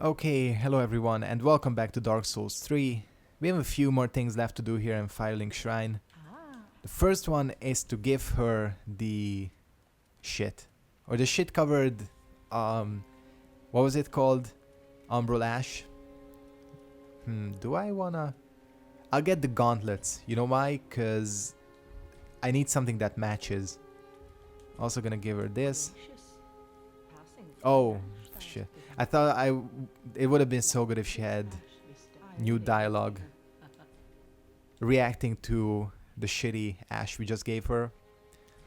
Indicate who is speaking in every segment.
Speaker 1: Okay, hello everyone, and welcome back to Dark Souls 3. We have a few more things left to do here in Firelink Shrine. The first one is to give her the shit. Or the shit covered, what was it called? Umbral Ash? Do I wanna... I'll get the gauntlets. You know why? Cause I need something that matches. Also gonna give her this. Oh, shit. I thought it would have been so good if she had new dialogue reacting to the shitty ash we just gave her.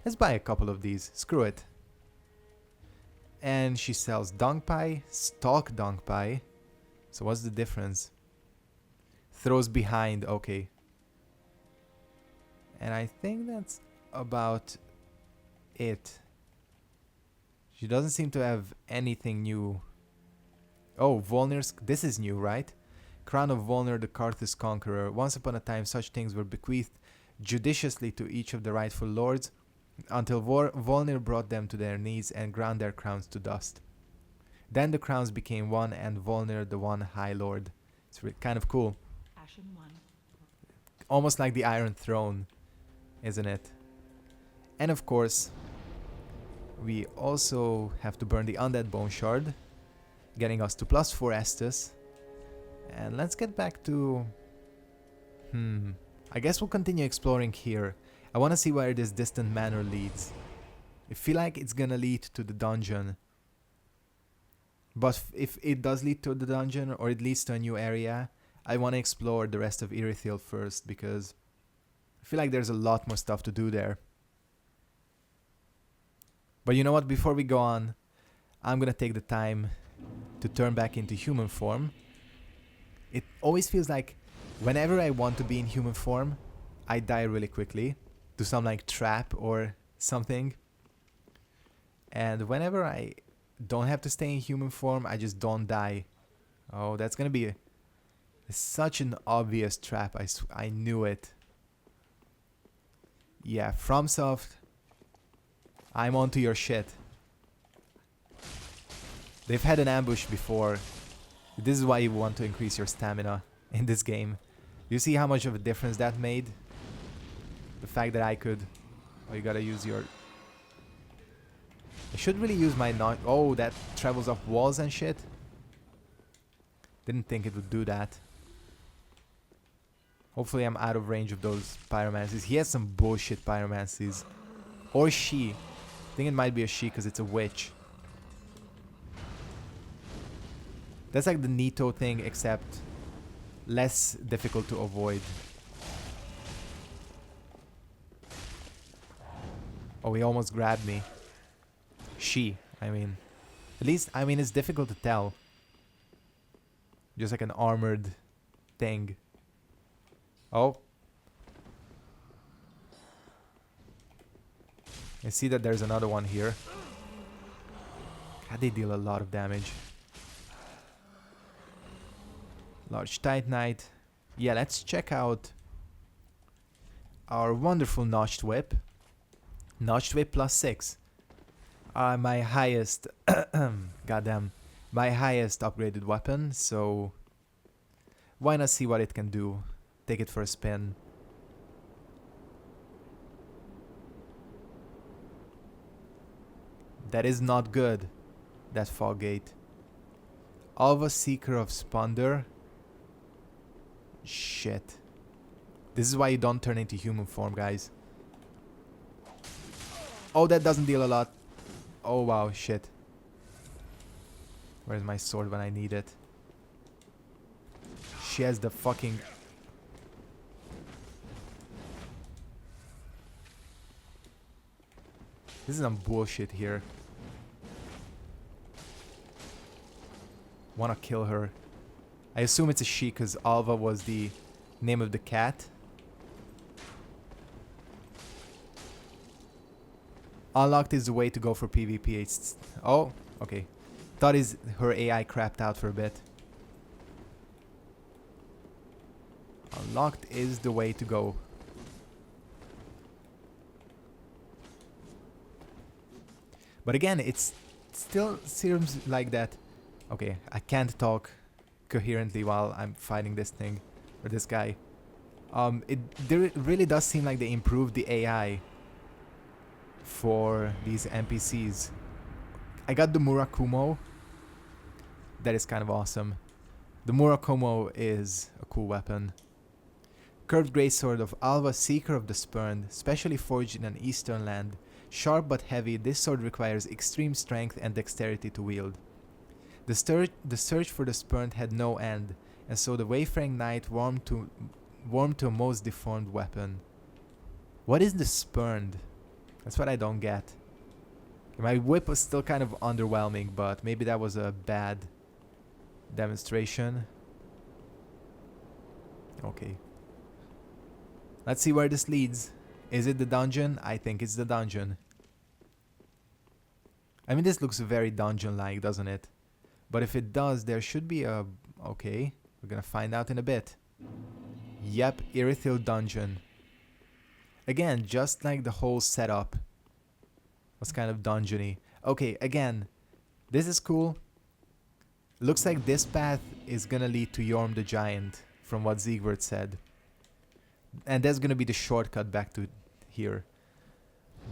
Speaker 1: Let's buy a couple of these. Screw it. And she sells dung pie, stock dung pie. So what's the difference? Throws behind, okay. And I think that's about it. She doesn't seem to have anything new. Oh, Volnir's... This is new, right? Crown of Volnir, the Karthus Conqueror. Once upon a time, such things were bequeathed judiciously to each of the rightful lords, until Volnir brought them to their knees and ground their crowns to dust. Then the crowns became one, and Volnir the one High Lord. It's kind of cool. Almost like the Iron Throne, isn't it? And of course, we also have to burn the Undead Bone Shard, getting us to +4 Estus. And let's get back to... I guess we'll continue exploring here. I want to see where this distant manor leads. I feel like it's gonna lead to the dungeon. But if it does lead to the dungeon, or it leads to a new area, I want to explore the rest of Irithyll first, because I feel like there's a lot more stuff to do there. But you know what, before we go on, I'm gonna take the time to turn back into human form. It always feels like whenever I want to be in human form, I die really quickly to some like trap or something. And whenever I don't have to stay in human form, I just don't die. Oh, that's gonna be such an obvious trap. I knew it. Yeah, FromSoft, I'm onto your shit. They've had an ambush before. This is why you want to increase your stamina in this game. You see how much of a difference that made? The fact that I could... Oh, you gotta use your... I should really use my... Oh, that travels off walls and shit. Didn't think it would do that. Hopefully I'm out of range of those pyromancies. He has some bullshit pyromancies. Or she. I think it might be a she because it's a witch. That's like the Nito thing, except less difficult to avoid. Oh, he almost grabbed me. She, I mean. At least, I mean, it's difficult to tell. Just like an armored thing. Oh. I see that there's another one here. God, they deal a lot of damage. Large Titanite. Yeah, let's check out our wonderful Notched Whip. Notched Whip +6. My highest... Goddamn. My highest upgraded weapon, so... Why not see what it can do? Take it for a spin. That is not good. That fog gate. Alva, Seeker of Sponder. Shit. This is why you don't turn into human form, guys. Oh, that doesn't deal a lot. Oh, wow, shit. Where's my sword when I need it? She has the fucking... This is some bullshit here. Wanna kill her. I assume it's a she because Alva was the name of the cat. Unlocked is the way to go for PvP. It's... Oh, okay. Thought her AI crapped out for a bit. Unlocked is the way to go. But again, it still seems like that Okay, I can't talk coherently while I'm fighting this thing or this guy. It really does seem like they improved the AI for these NPCs. I got the Murakumo. That is kind of awesome. The Murakumo is a cool weapon. Curved greatsword of Alva, Seeker of the Spurned, specially forged in an eastern land. Sharp but heavy, this sword requires extreme strength and dexterity to wield. The search for the Spurned had no end, and so the wayfaring knight warmed to a most deformed weapon. What is the Spurned? That's what I don't get. My whip was still kind of underwhelming, but maybe that was a bad demonstration. Okay. Let's see where this leads. Is it the dungeon? I think it's the dungeon. I mean, this looks very dungeon-like, doesn't it? But if it does, there should be a... Okay, we're gonna find out in a bit. Yep, Irithyll Dungeon. Again, just like the whole setup was kind of dungeony. Okay, again, this is cool. Looks like this path is gonna lead to Yorm the Giant, from what Siegward said. And that's gonna be the shortcut back to here.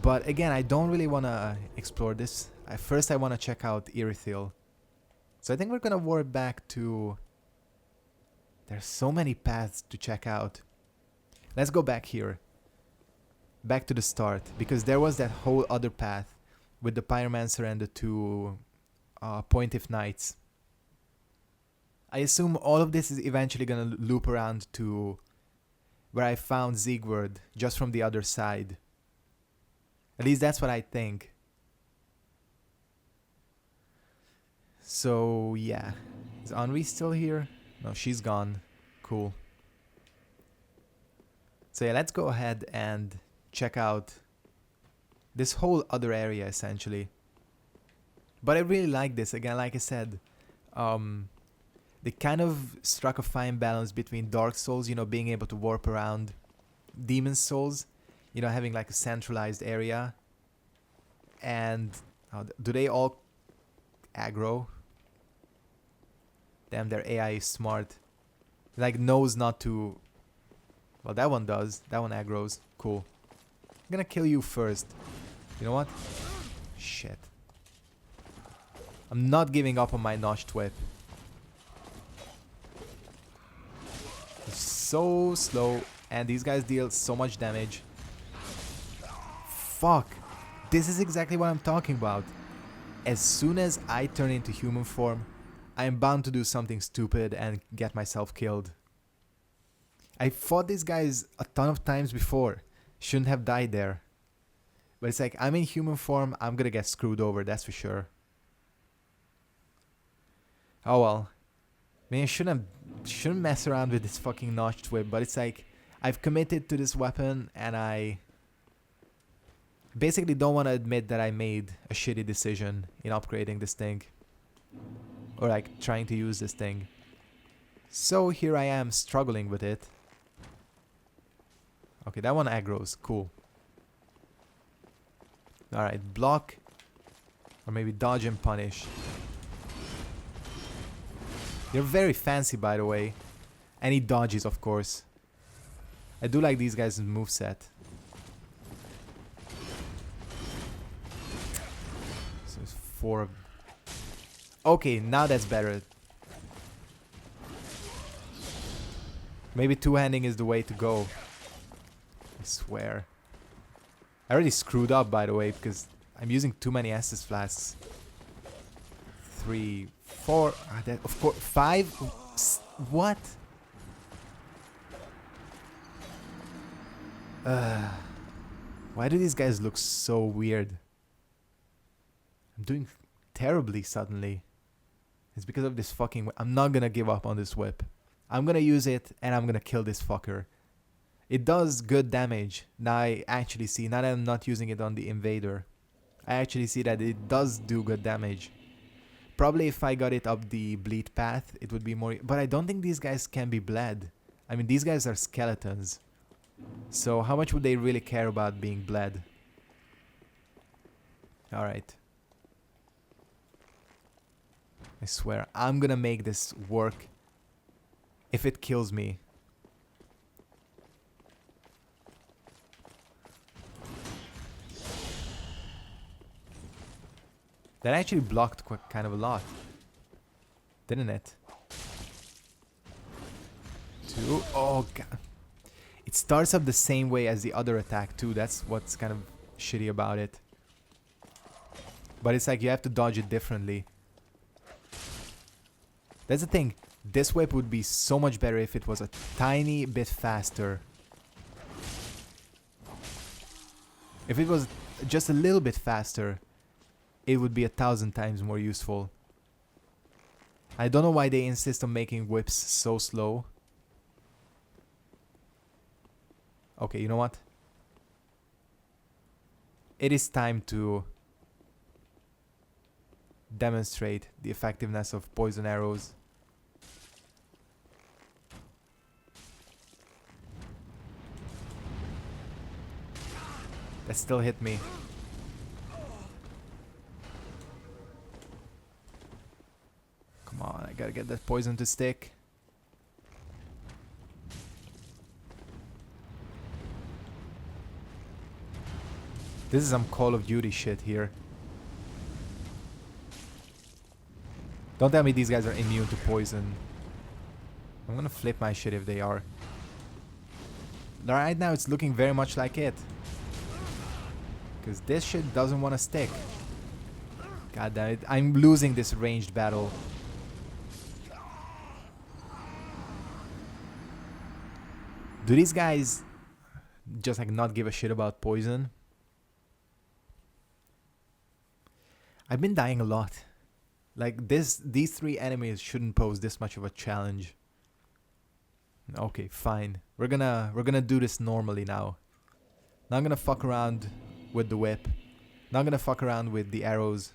Speaker 1: But again, I don't really wanna explore this. First I wanna check out Irithyll. So I think we're gonna warp back to... There's so many paths to check out. Let's go back here. Back to the start. Because there was that whole other path with the Pyromancer and the two Pointiff Knights. I assume all of this is eventually gonna loop around to where I found Siegward, just from the other side. At least that's what I think. So, yeah. Is Henri still here? No, she's gone. Cool. So yeah, let's go ahead and check out this whole other area, essentially. But I really like this. Again, like I said, they kind of struck a fine balance between Dark Souls, you know, being able to warp around, Demon Souls, you know, having like a centralized area. And do they all aggro? Damn, their AI is smart. Like, knows not to... Well, that one does. That one aggroes. Cool. I'm gonna kill you first. You know what? Shit. I'm not giving up on my notched whip. It's so slow. And these guys deal so much damage. Fuck. This is exactly what I'm talking about. As soon as I turn into human form, I am bound to do something stupid and get myself killed. I fought these guys a ton of times before. Shouldn't have died there. But it's like, I'm in human form, I'm gonna get screwed over, that's for sure. Oh well. I mean, I shouldn't mess around with this fucking notched whip, but it's like, I've committed to this weapon and I basically don't want to admit that I made a shitty decision in upgrading this thing. Or like trying to use this thing. So here I am struggling with it. Okay, that one aggroes. Cool. Alright, block. Or maybe dodge and punish. They're very fancy, by the way. And he dodges, of course. I do like these guys' moveset. So it's 4. Okay, now that's better. Maybe two-handing is the way to go. I swear. I already screwed up, by the way, because I'm using too many Estus flasks. 3, 4, of course, 5. What? Why do these guys look so weird? I'm doing terribly suddenly. It's because of this fucking... I'm not gonna give up on this whip. I'm gonna use it and I'm gonna kill this fucker. It does good damage. Now I actually see, now that I'm not using it on the invader, I actually see that it does do good damage. Probably if I got it up the bleed path, it would be more... But I don't think these guys can be bled. I mean, these guys are skeletons. So how much would they really care about being bled? Alright. I I swear, I'm gonna make this work if it kills me. That actually blocked kind of a lot, didn't it? 2. Oh god. It starts up the same way as the other attack too. That's what's kind of shitty about it. But it's like you have to dodge it differently. That's the thing. This whip would be so much better if it was a tiny bit faster. If it was just a little bit faster, it would be 1,000 times more useful. I don't know why they insist on making whips so slow. Okay, you know what? It is time to demonstrate the effectiveness of poison arrows. That still hit me. Come on, I gotta get that poison to stick. This is some Call of Duty shit here. Don't tell me these guys are immune to poison. I'm gonna flip my shit if they are. Right now it's looking very much like it. Because this shit doesn't want to stick. God damn it. I'm losing this ranged battle. Do these guys just like not give a shit about poison? I've been dying a lot. Like these 3 enemies shouldn't pose this much of a challenge. Okay, fine. We're gonna do this normally now. Not gonna fuck around with the whip. Not gonna fuck around with the arrows.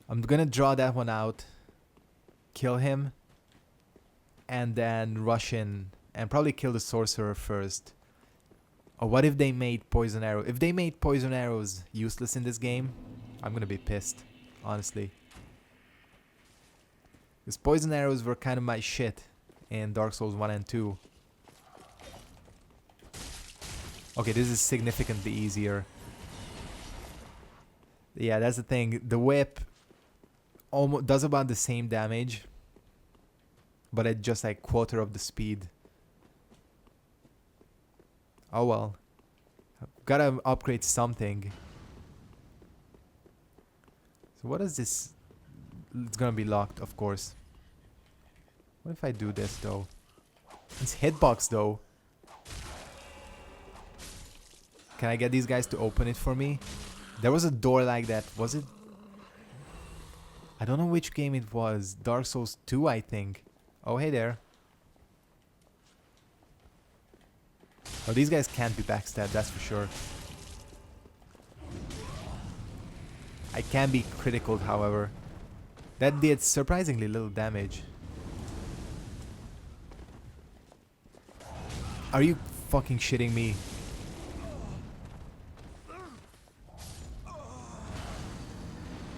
Speaker 1: I'm gonna draw that one out, kill him, and then rush in and probably kill the sorcerer first. Or what if they made poison arrow? If they made poison arrows useless in this game, I'm gonna be pissed, honestly. Because poison arrows were kind of my shit in Dark Souls 1 and 2. Okay, this is significantly easier. Yeah, that's the thing. The whip almost does about the same damage, but at just like quarter of the speed. Oh well. Gotta upgrade something. So what is this? It's gonna be locked, of course. What if I do this though? It's hitbox though. Can I get these guys to open it for me? There was a door like that, was it? I don't know which game it was. Dark Souls 2, I think. Oh, hey there. Oh, these guys can't be backstabbed, that's for sure. I can be critical, however. That did surprisingly little damage. Are you fucking shitting me?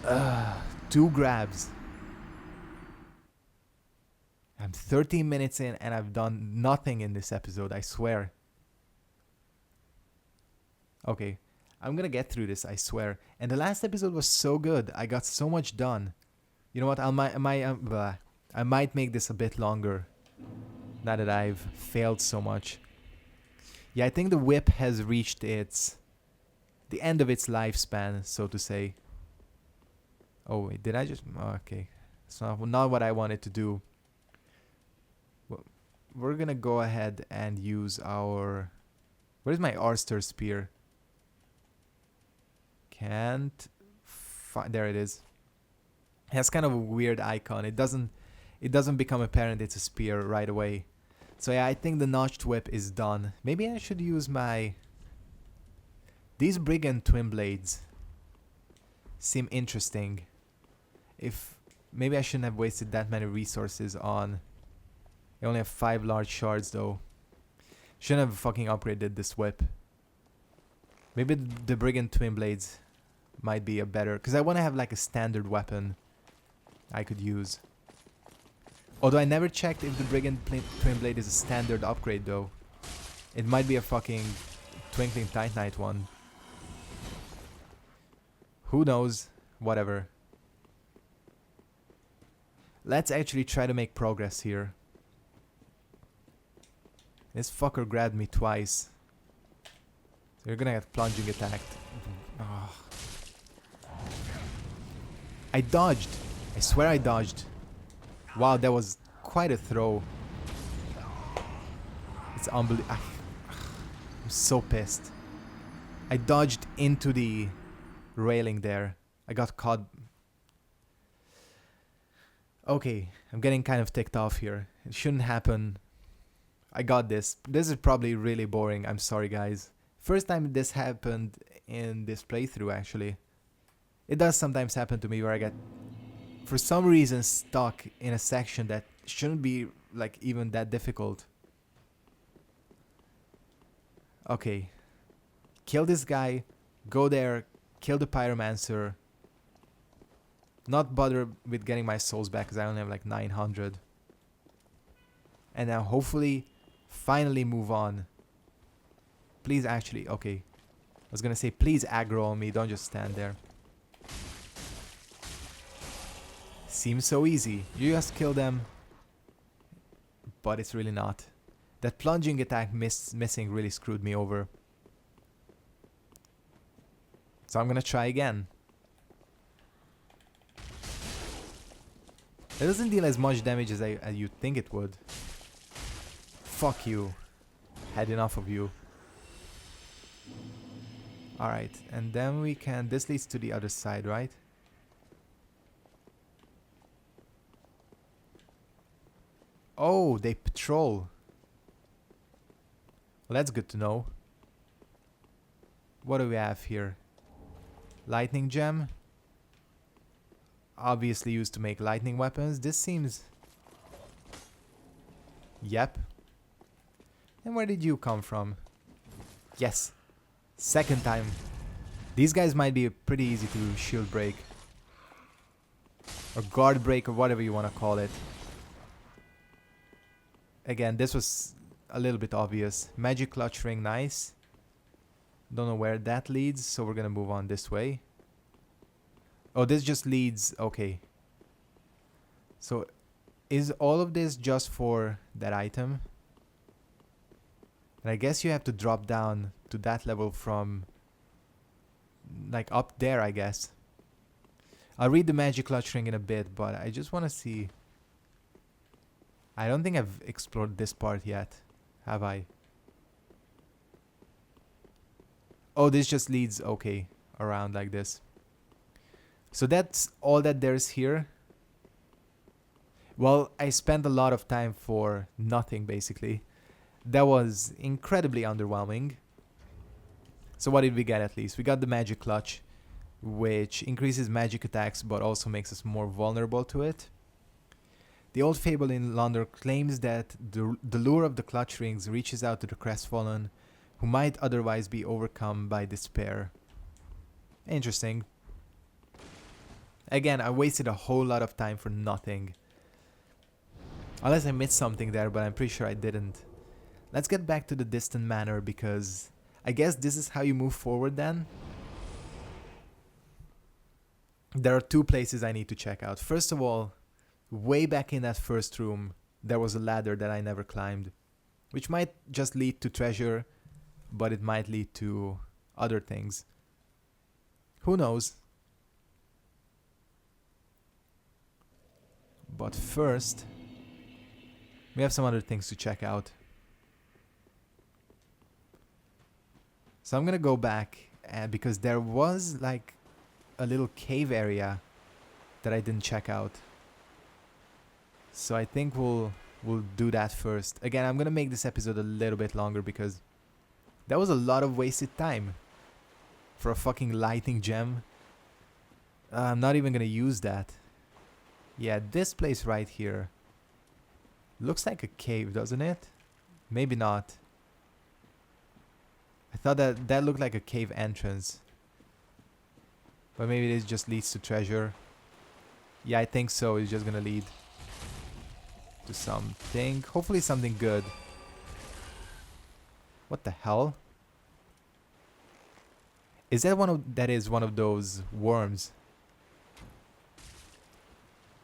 Speaker 1: Ugh, 2 grabs. I'm 13 minutes in and I've done nothing in this episode, I swear. Okay, I'm gonna get through this, I swear. And the last episode was so good. I got so much done. You know what? I might make this a bit longer. Now that I've failed so much. Yeah, I think the whip has reached the end of its lifespan, so to say. Oh wait, did I just... okay. It's not what I wanted to do. Well, we're gonna go ahead and use our... Where's my Arster Spear? Can't find... There it is. It has kind of a weird icon. It doesn't become apparent it's a spear right away. So yeah, I think the notched whip is done. Maybe I should use my... These Brigand Twin Blades seem interesting. Maybe I shouldn't have wasted that many resources on... I only have 5 large shards though. Shouldn't have fucking upgraded this whip. Maybe the Brigand Twin Blades might be a better... Because I want to have like a standard weapon. I could use. Although I never checked if the Brigand Twin Blade is a standard upgrade though. It might be a fucking Twinkling Titanite one. Who knows? Whatever. Let's actually try to make progress here. This fucker grabbed me twice. So you're gonna get plunging attacked. Oh. I dodged. I swear I dodged. Wow, that was quite a throw. It's unbelievable. I'm so pissed. I dodged into the railing there. I got caught. Okay, I'm getting kind of ticked off here. It shouldn't happen. I got this. This is probably really boring. I'm sorry, guys. First time this happened in this playthrough, actually. It does sometimes happen to me where I get, for some reason, stuck in a section that shouldn't be, like, even that difficult. Okay. Kill this guy. Go there. Kill the Pyromancer. Not bother with getting my souls back because I only have like 900. And now hopefully finally move on. Please actually, okay. I was gonna say please aggro on me, don't just stand there. Seems so easy. You just kill them. But it's really not. That plunging attack missing really screwed me over. So I'm gonna try again. It doesn't deal as much damage as you'd think it would. Fuck you. Had enough of you. Alright, and then we can... This leads to the other side, right? Oh, they patrol. Well, that's good to know. What do we have here? Lightning gem. Obviously used to make lightning weapons. This seems... Yep. And where did you come from? Yes. Second time. These guys might be pretty easy to shield break. Or guard break or whatever you want to call it. Again, this was a little bit obvious. Magic clutch ring, nice. Don't know where that leads, so we're gonna move on this way. Oh, this just leads... Okay. So, is all of this just for that item? And I guess you have to drop down to that level from... Like, up there, I guess. I'll read the magic clutch ring in a bit, but I just want to see... I don't think I've explored this part yet. Have I? Oh, this just leads, okay, around like this. So that's all that there's here. Well, I spent a lot of time for nothing, basically. That was incredibly underwhelming. So what did we get at least? We got the magic clutch, which increases magic attacks but also makes us more vulnerable to it. The old fable in London claims that the lure of the clutch rings reaches out to the crestfallen, who might otherwise be overcome by despair. Interesting. Again, I wasted a whole lot of time for nothing. Unless I missed something there, but I'm pretty sure I didn't. Let's get back to the distant manor, because I guess this is how you move forward then. There are two places I need to check out. First of all, way back in that first room, there was a ladder that I never climbed, which might just lead to treasure, but it might lead to other things. Who knows? But first, we have some other things to check out. So I'm gonna go back, because there was like a little cave area that I didn't check out. So I think we'll do that first. Again, I'm gonna make this episode a little bit longer because that was a lot of wasted time for a fucking lightning gem. I'm not even gonna use that. Yeah, this place right here looks like a cave, doesn't it? Maybe not. I thought that looked like a cave entrance. But maybe this just leads to treasure. Yeah, I think so. It's just gonna lead to something. Hopefully something good. What the hell? Is that one of those worms?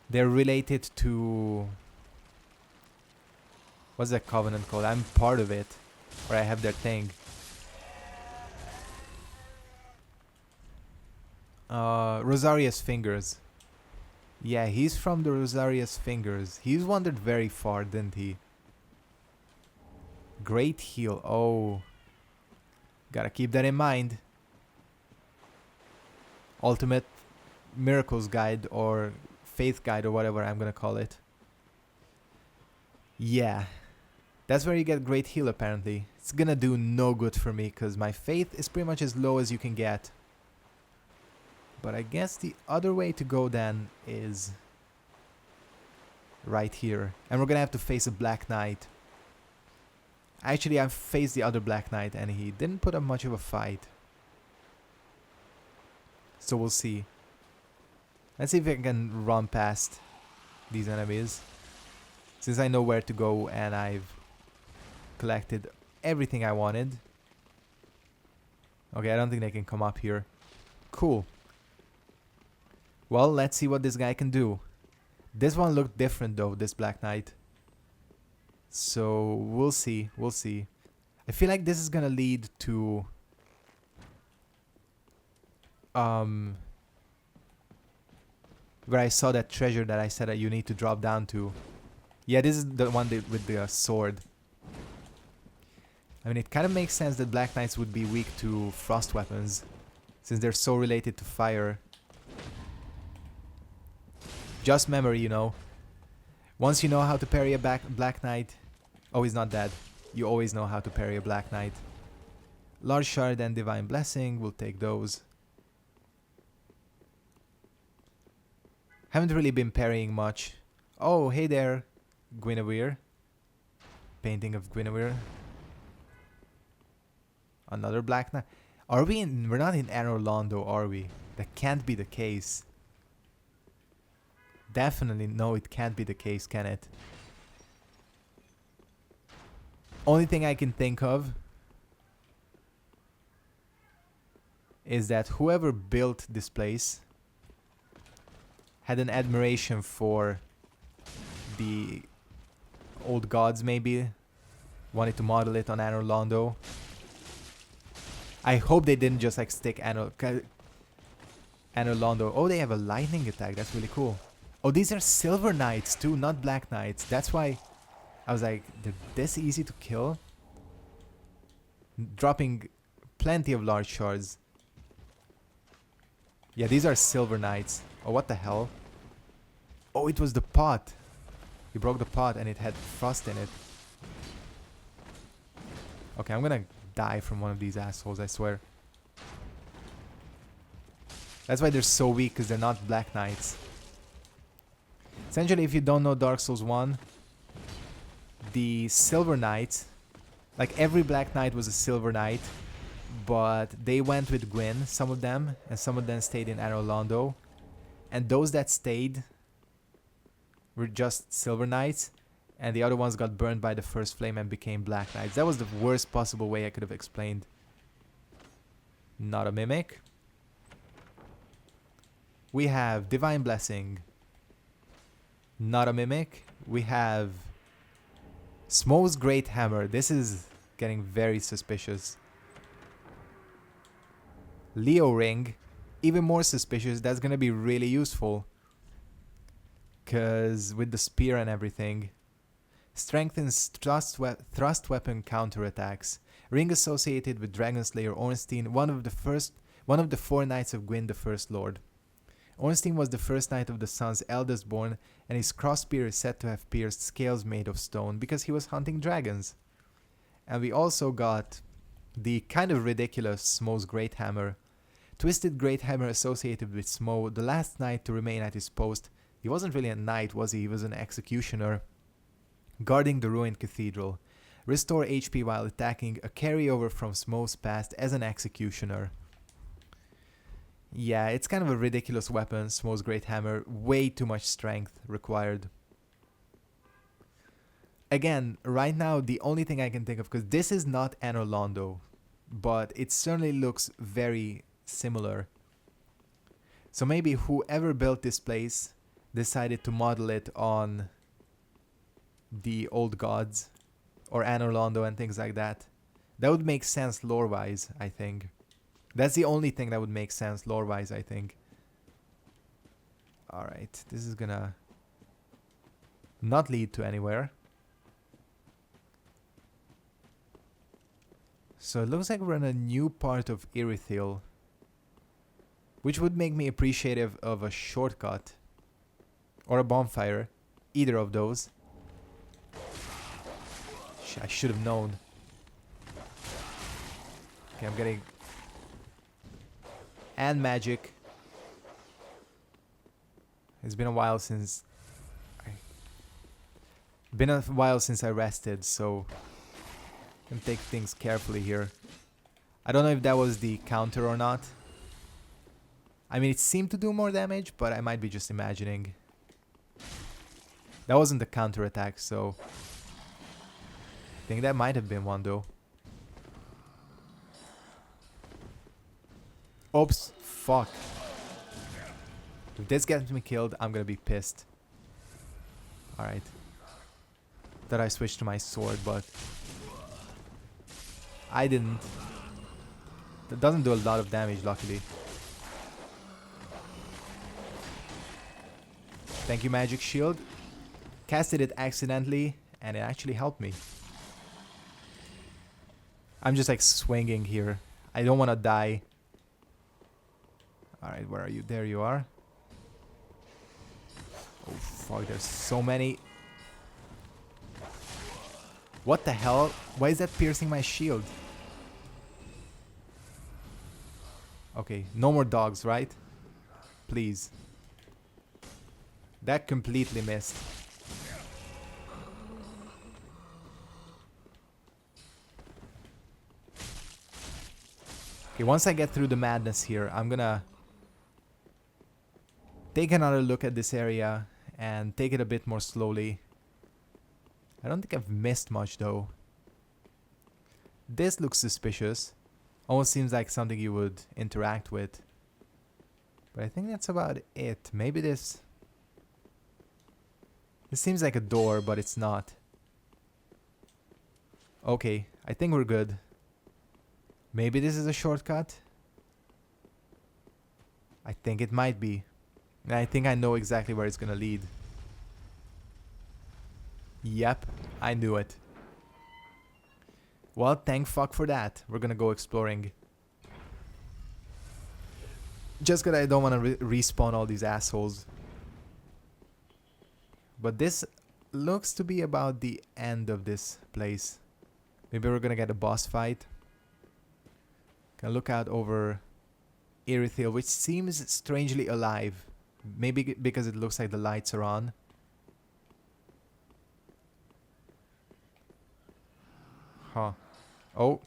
Speaker 1: They're related to... What's that covenant called? I'm part of it. Or I have their thing. Rosarius Fingers. Yeah, he's from the Rosarius Fingers. He's wandered very far, didn't he? Great heal. Oh. Gotta keep that in mind. Ultimate Miracles Guide or Faith Guide or whatever I'm gonna call it. Yeah. That's where you get Great Heal apparently. It's gonna do no good for me because my faith is pretty much as low as you can get. But I guess the other way to go then is right here. And we're gonna have to face a Black Knight. Actually, I've faced the other Black Knight and he didn't put up much of a fight. So we'll see. Let's see if I can run past these enemies. Since I know where to go and I've collected everything I wanted. Okay, I don't think they can come up here. Cool. Well, let's see what this guy can do. This one looked different though, this Black Knight. So, we'll see. We'll see. I feel like this is gonna lead to... where I saw that treasure that I said that you need to drop down to. Yeah, this is the one with the sword. I mean, it kind of makes sense that Black Knights would be weak to frost weapons, since they're so related to fire. Just memory, you know. Once you know how to parry a Black Knight... Oh, he's not dead. You always know how to parry a Black Knight. Large Shard and Divine Blessing, we'll take those. Haven't really been parrying much. Oh, hey there, Guinevere. Painting of Guinevere. Another Black Knight. Are we in... We're not in Anor Londo, are we? That can't be the case. Definitely no, it can't be the case, can it? Only thing I can think of is that whoever built this place had an admiration for the old gods, maybe. Wanted to model it on Anor Londo. I hope they didn't just like stick Anor Londo. Oh, they have a lightning attack. That's really cool. Oh, these are Silver Knights too, not Black Knights. That's why I was like, they're this easy to kill? Dropping plenty of large shards. Yeah, these are Silver Knights. Oh, what the hell? Oh, it was the pot. He broke the pot and it had frost in it. Okay, I'm gonna die from one of these assholes, I swear. That's why they're so weak, because they're not Black Knights. Essentially, if you don't know Dark Souls 1, the Silver Knights, like every Black Knight was a Silver Knight, but they went with Gwyn, some of them, and some of them stayed in Anor Londo. And those that stayed were just Silver Knights, and the other ones got burned by the first flame and became Black Knights. That was the worst possible way I could have explained. Not a mimic. We have Divine Blessing. Not a mimic. We have Smo's Great Hammer. This is getting very suspicious. Leo Ring. Even more suspicious. That's gonna be really useful. Because with the spear and everything. Strengthens thrust weapon counterattacks. Ring associated with Dragon Slayer Ornstein, one of the 4 Knights of Gwyn the First Lord. Ornstein was the first Knight of the Sun's eldest born, and his cross-spear is said to have pierced scales made of stone because he was hunting dragons. And we also got the kind of ridiculous Smo's Great Hammer. Twisted Great Hammer associated with Smo, the last knight to remain at his post. He wasn't really a knight, was he? He was an executioner. Guarding the ruined cathedral. Restore HP while attacking, a carryover from Smo's past as an executioner. Yeah, it's kind of a ridiculous weapon, Smoke's Great Hammer. Way too much strength required. Again, right now, the only thing I can think of, because this is not Anor Londo, but it certainly looks very similar. So maybe whoever built this place decided to model it on the old gods or Anor Londo and things like that. That would make sense lore-wise, I think. That's the only thing that would make sense lore-wise, I think. Alright, this is gonna not lead to anywhere. So it looks like we're in a new part of Irithyll, which would make me appreciative of a shortcut or a bonfire, either of those. I should have known. Okay, I'm getting... And magic. It's been a while since... Been a while since I rested, so... I can take things carefully here. I don't know if that was the counter or not. I mean, it seemed to do more damage, but I might be just imagining. That wasn't the counter attack, so... I think that might have been one, though. Oops, fuck. If this gets me killed, I'm gonna be pissed. Alright. Thought I switched to my sword, but... I didn't. That doesn't do a lot of damage, luckily. Thank you, Magic Shield. Casted it accidentally, and it actually helped me. I'm just like swinging here. I don't want to die. Alright, where are you? There you are. Oh fuck, there's so many. What the hell? Why is that piercing my shield? Okay, no more dogs, right? Please. That completely missed. Okay, once I get through the madness here, I'm gonna take another look at this area and take it a bit more slowly. I don't think I've missed much though. This looks suspicious. Almost seems like something you would interact with. But I think that's about it. Maybe this... This seems like a door, but it's not. Okay, I think we're good. Maybe this is a shortcut? I think it might be. And I think I know exactly where it's gonna lead. Yep, I knew it. Well, thank fuck for that. We're gonna go exploring. Just because I don't want to respawn all these assholes. But this looks to be about the end of this place. Maybe we're gonna get a boss fight. Can look out over Irithyll, which seems strangely alive. Maybe because it looks like the lights are on. Huh. Oh.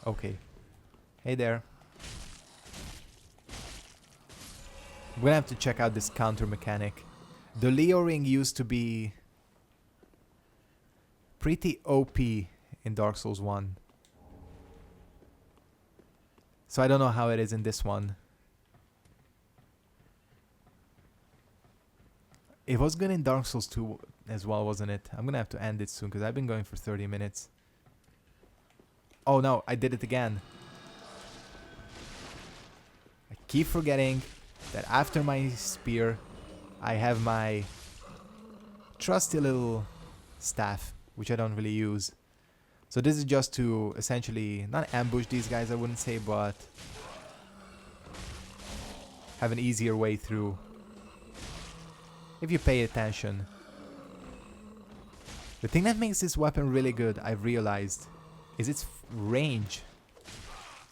Speaker 1: Okay. Hey there. I'm gonna have to check out this counter mechanic. The Leo ring used to be pretty OP in Dark Souls 1. So I don't know how it is in this one. It was good in Dark Souls 2 as well, wasn't it? I'm gonna have to end it soon because I've been going for 30 minutes. Oh no, I did it again. I keep forgetting that after my spear, I have my trusty little staff, which I don't really use. So this is just to essentially, not ambush these guys, I wouldn't say, but have an easier way through. If you pay attention. The thing that makes this weapon really good, I've realized, is its range.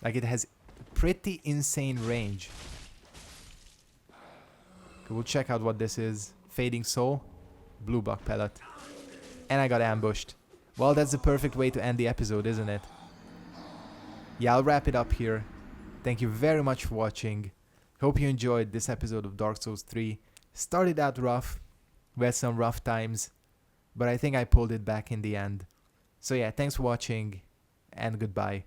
Speaker 1: Like, it has pretty insane range. Okay, we'll check out what this is. Fading Soul, Blue Buck Pellet. And I got ambushed. Well, that's the perfect way to end the episode, isn't it? Yeah, I'll wrap it up here. Thank you very much for watching. Hope you enjoyed this episode of Dark Souls 3. Started out rough, we had some rough times, but I think I pulled it back in the end. So yeah, thanks for watching, and goodbye.